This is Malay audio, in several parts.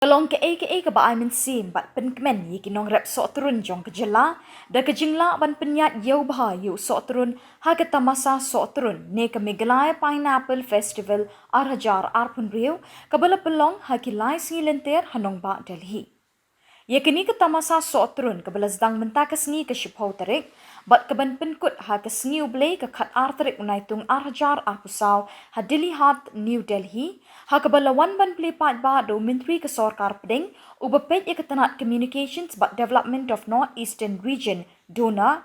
Along ke ba min sim bat pen kemen yi kinong rep so turun jong Khuborjylla da kejingla ban penyat yau bah yu so turun ha ke tamasa so turun ne ke Meghalaya Pineapple Festival arhajar arpun riu kabala pelong ha ki lai si lenter Nongbah Delhi. Ye kini ke tamasa so turun kabala Sdang menta ke sni ke shipau tarik bat keban penkut ha ke sni ublay ke khat artarik unaitung arhajar arpusau ha Delhi hat New Delhi ha kabala wan ban play pat ba do Menteri ke Sarkar Peding ubapet ye ketanat communications but development of North Eastern region Dona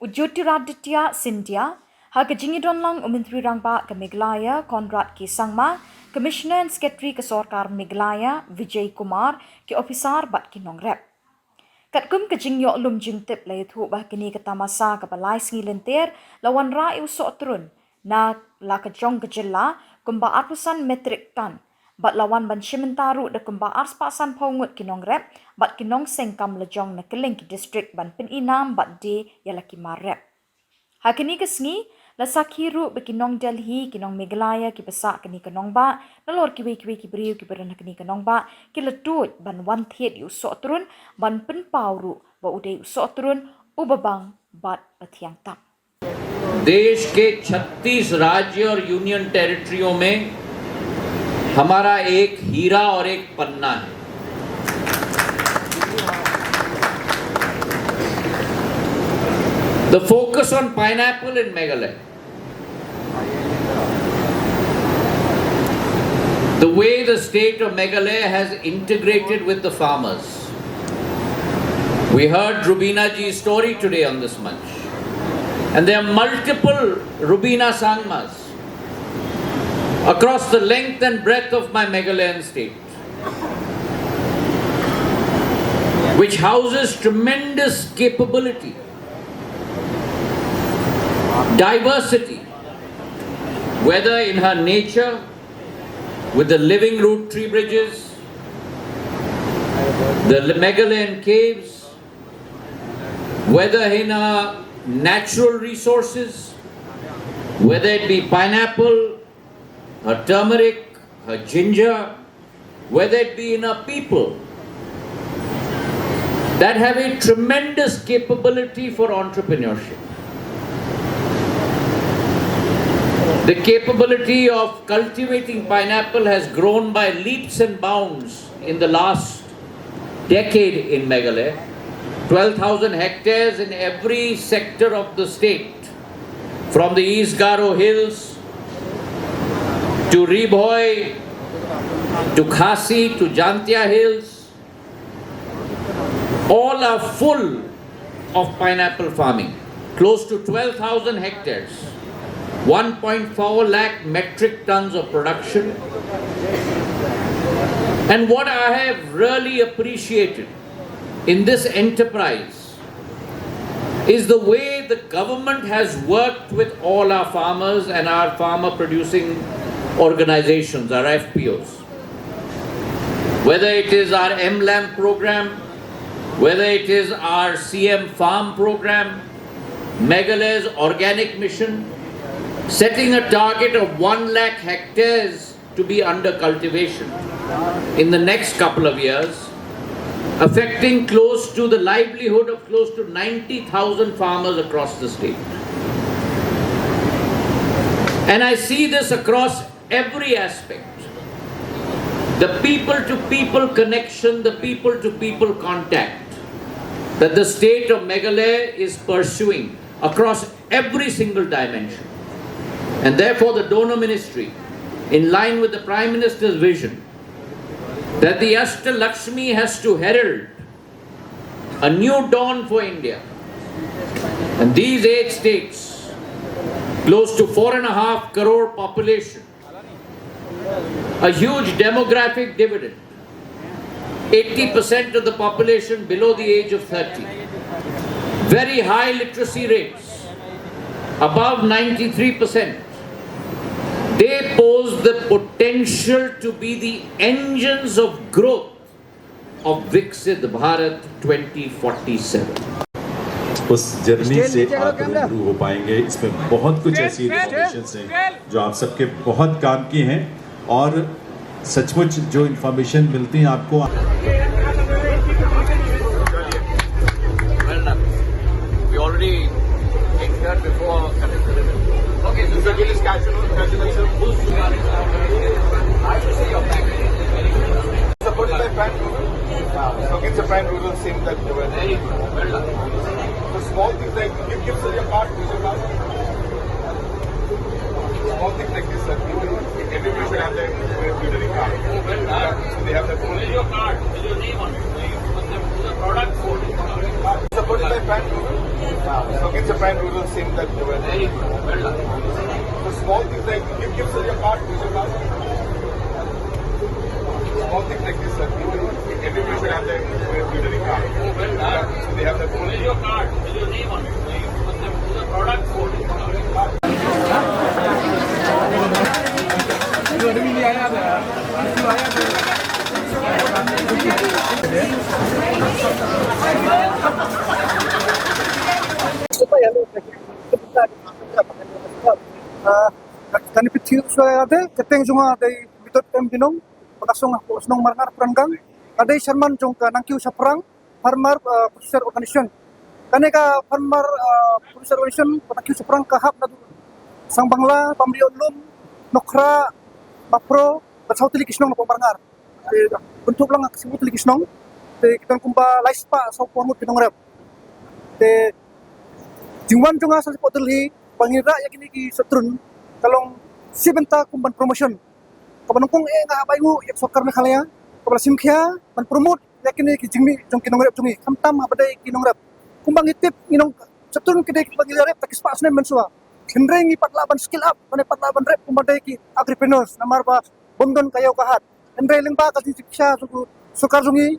Ujyotiraditya Scindia ha ke jingidon lang Menteri rangba ke Meghalaya Conrad ke Sangma Commissioner and Secretary ke Sarkar Meghalaya Vijay Kumar ke officer bat ki nong rep. Kat kum ke jing yok lum jing tip la yuthu bah kini ke tamasa ke balai singi lenter lawan ra iu sok turun na la ke jong Khuborjylla kumba atusan metrik tan bat lawan ban shimentaru de kumba ars pasan pongut kinong rep bat kinong sengkam lejong na keling ki district ban pen inam bat de yalaki marep. Hakini ke singi la sakhiru be kinong Delhi kinong Meghalaya ki pesak kini ke Nongbah nalor ki briu ki beran kini ke Nongbah ki letut ban wan thiet yu sok turun ban pen pauru ba udai sok turun ubabang bat pathiang tap. देश के 36 राज्य और यूनियन टेरिटरियों में हमारा एक हीरा और एक पन्ना है। The focus on pineapple in Meghalaya, the way the state of Meghalaya has integrated with the farmers. We heard Rubina ji's story today on this munch. And there are multiple Rubina Sangmas across the length and breadth of my Meghalayan state, which houses tremendous capability, diversity, whether in her nature, with the living root tree bridges, the Meghalayan caves, whether in her natural resources, whether it be pineapple, her turmeric, her ginger, whether it be in her people that have a tremendous capability for entrepreneurship. The capability of cultivating pineapple has grown by leaps and bounds in the last decade in Meghalaya. 12,000 hectares in every sector of the state, from the East Garo Hills to Ribhoy to Khasi to Jantia Hills, all are full of pineapple farming. Close to 12,000 hectares, 1.4 lakh metric tons of production. And what I have really appreciated in this enterprise is the way the government has worked with all our farmers and our farmer producing organizations, our FPOs. Whether it is our MLAM program, whether it is our CM Farm program, Meghalaya's organic mission, setting a target of 1 lakh hectares to be under cultivation in the next couple of years, affecting close to the livelihood of close to 90,000 farmers across the state. And I see this across every aspect. The people-to-people connection, the people-to-people contact that the state of Meghalaya is pursuing across every single dimension. And therefore the donor ministry, in line with the Prime Minister's vision, that the Ashta Lakshmi has to herald a new dawn for India. And these 8 states, close to 4.5 crore population, a huge demographic dividend, 80% of the population below the age of 30, very high literacy rates, above 93%. They pose the potential to be the engines of growth of Viksit Bharat 2047. उस जर्नी से आप रूबरू हो पाएंगे। इसमें बहुत कुछ ऐसी इनोवेशंस हैं जो आप सबके बहुत काम की हैं और सचमुच जो इंफॉर्मेशन मिलती है आपको Well done. We already entered before connected. Okay, so Shakil is congratulations. I should say your back. Supported by Prime Rural. So against the Prime Rural seems that they were Very good. Well done. so small things like give us your card, use your card. Small things like this that everybody should have their utility card. Oh, well done. So they have their Where is your card? With your name on it. So you put them to the product code. supported by Prime Rural. So against the Prime Rural seems that they were Very good. Well done. so small things like give us your card, use your card. Small things like this that everybody should have their utility card. Oh, well done. So they have their Where is your card? With your name on it. So you put them to the product code. Kani pithi usai ade keteng junga ade bitot tem binong pakasong Sdang marngar peranggang ade Sherman jongka nangkiu saprang farmer producer organization kane ka farmer producer organization pakasong saprang kahap nadu sang bangla pamriot lum nokra mapro batsau tili kisnong na marngar bentuk lang kasibut tili kisnong te kita kumba laispa sau pomut kinong rep te jingwan junga sa poteli pangira yakini ki setrun kalong sibenta kumban promotion kabanungkong nga bayu yak sokar Meghalaya kabala simkhya ban promote yakini ki jingmi jong kinong rep jungi kamtam abadai kinong rep kumbang itip inong setrun kide pangira rep takis pasne mensua hendrengi patlaban skill up ane patlaban rep kumbadai ki agripreneurs namar ba bondon kayo kahat hendrei lengba ka siksha sokar jungi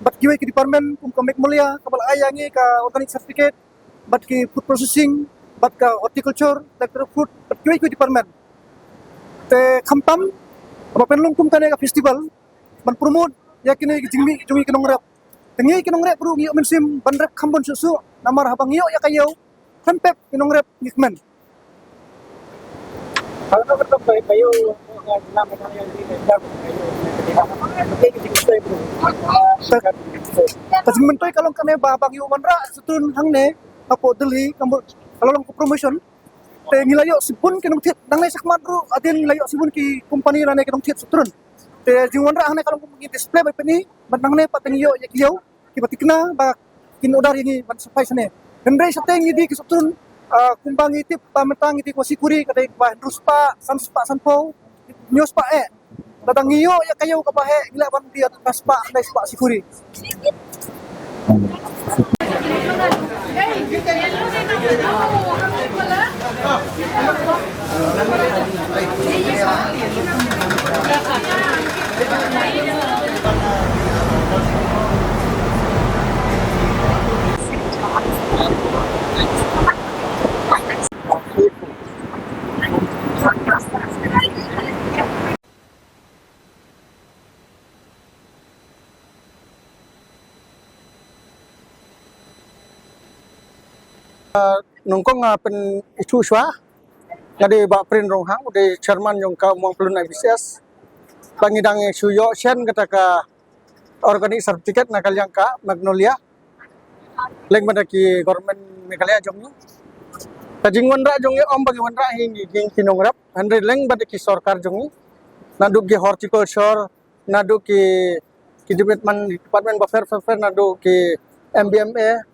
bat kiwe ki department kum kamek mulia kabala ayangi ka organic certificate bat ki food processing bat ka horticulture sector food bat kiwe ki department te khampam apa penlong kum kane ka festival ban promote yakini ki jingmi jungi kinong rep tengi kinong rep ru ngiyo mensim ban rep khambon susu namar habang ngiyo yakayo tempep kinong rep ngikmen kalau kita kayo na Meghalaya di Sdang kasi mentoy kalong kane babang yu manra setun hangne apo deli kalau lang promotion te ngilayo sibun kinong tit dangnay sakmat ru adin ngilayo sibun ki company rane kinong tit setun te jingwan ra hangne kalong kumgi display ba pani banangne patengiyo yakiyo kibatikna ba kinodar ini ban supply sane hendrei sateng idi ki setun kumbang itip pametang iti ko sikuri kadai ba ruspa sanpo nyos pa datang iyo ya kayo kabahe gila ban dia taspa dai spa sikuri nongkong pen isu swa ngade ba prin rong hang de chairman jong ka mong plun IBCS pangidang suyo sen kata ka organic certificate nakal yang ka Magnolia leng bada ki government Meghalaya jong ni kajing wanra jong om bagi wanra hingi ging kinong rap andre leng bada ki sarkar jong ni nadu ki horticulture nadu ki department of fair nadu ki MBMA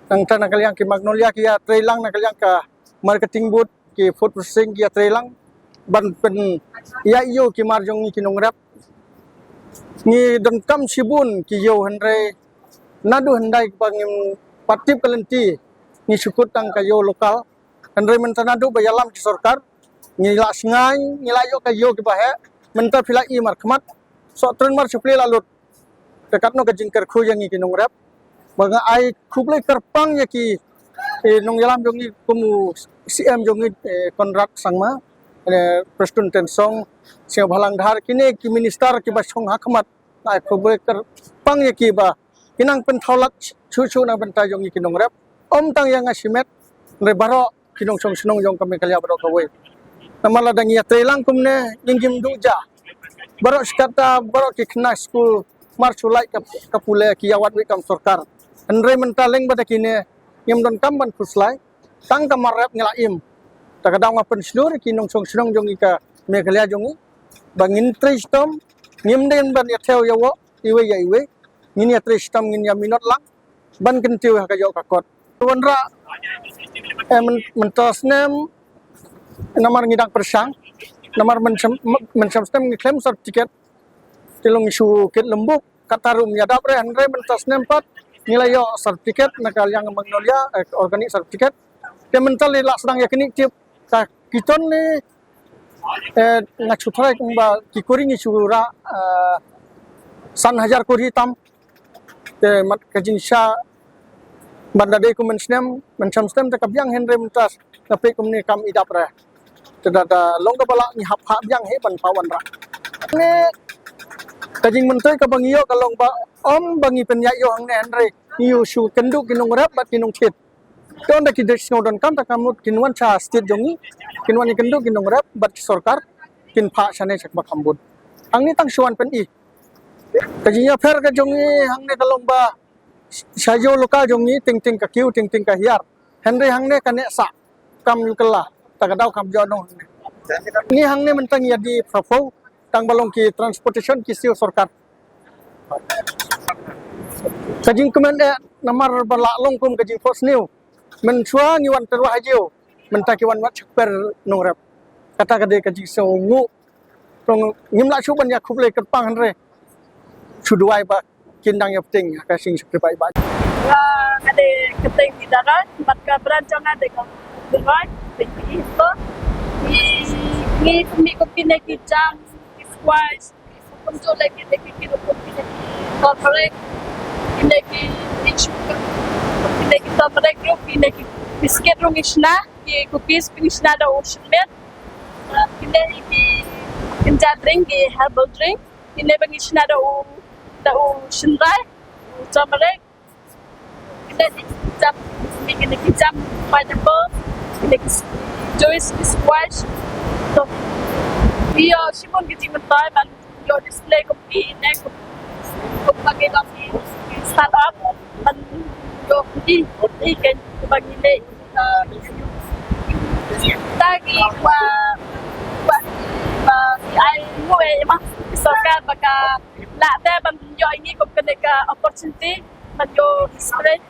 nang nakal yang ki Magnolia ki ya trailang nakal yang ka marketing booth ki food processing ki ya trailang ban pen ya iyo ki marjong ni kinong rap ni dengkam sibun ki yo hendrai nadu hendai pangim patip kalenti ni sukut tang kayo lokal hendrai mentanadu bayalam ki sarkar ngila sengai ngila yo kayo ki bahe mentar filai markhmat so tren mar supply lalut dekatno ka jingker khu yang ki kinong rap banga ai khublai kerpang ya ki nong yalam jongi kumu CM jongi kontrak sangma Preston Tensong sia bhalang dhar kine ki minister ki ba song hakmat ai khublai kerpang ya ki ba kinang pen thaulat chu na benta jongi kinong rap om tang yang asimet re baro kinong song sunong jong kami kalya baro kawai namala dang ya trelang kumne ninggim duja Baru sekata baru kena school marsulai kapule kiawat wi kam sarkar. Andre mentaleng pada kini yang don kam ban kuslai tang kamarap ngelaim. Takadang apen seluruh kinong song senong jongi ka Meghalaya jongi bangin tristom ngimden ban yatheu yawo iwe ya iwe ngin ya tristom ngin ya minot lang ban kentiu ka yo ka kot. Wanra mentasnem namar ngidang persang namar mencam ngiklaim sertifikat tilong isu ket lembuk katarum ya dapre andre mentasnem pat nilai yo sertifikat nakal yang magnolia organik sertifikat dia mental la sedang yakini tiap kiton ni ngachutrai kumba kikuring isu ra san hajar kuri tam te mat kajinsha bandade ku mencam stem te kabyang henre mentas tapi kumni kam idapre tedada longga bala ni hap byang he ban pawan ra ne kajing mentoi ka bangiyo kalong ba om bangi penyayo hang ne henre yu shu kendu kinong rap bat kinong chit don da kidesh ngodon kam ta kamut kinwan cha state jongi kinwan kendu kinong rap bat sarkar kin pha chane chak ba kambut angni tang suan pen i kajinya fer ka jongi hang ne kalong ba sayo lokal jongi ting ting ka kiu ting ting ka hiar henre hang ne kane sa kam kala takadau kam jodong ni hang ne mentang ya di propo tang balong ki transportation ki siu sarkar kajing kemen namar bala long kum kajing force new men chua ngiwan terwa hajiu mentaki wan wat chakper nongrap kata kade kajing so ngu tong ngimla chu ban ya khuble kepang henre chuduai ba kindang ya penting ka sing sekrepai ba ada keting di darat maka berancang ada kan berai itu ni kopi nak jam squash untuk lagi kopi corporate ini sugar ini corporate group ini biscuit rong isna ki kopi isna ada ocean milk ini kinja drink herbal drink ini bang isna ada ocean dry turmeric ini jam pineapple ini juice squash so dia simon kita mentai ban yo display kopi ne kopi bagi kopi startup ban yo di kan bagi ne tagi wa ai ngoi mah sarkar baka la te ban yo ini kopi ne ka opportunity ban yo display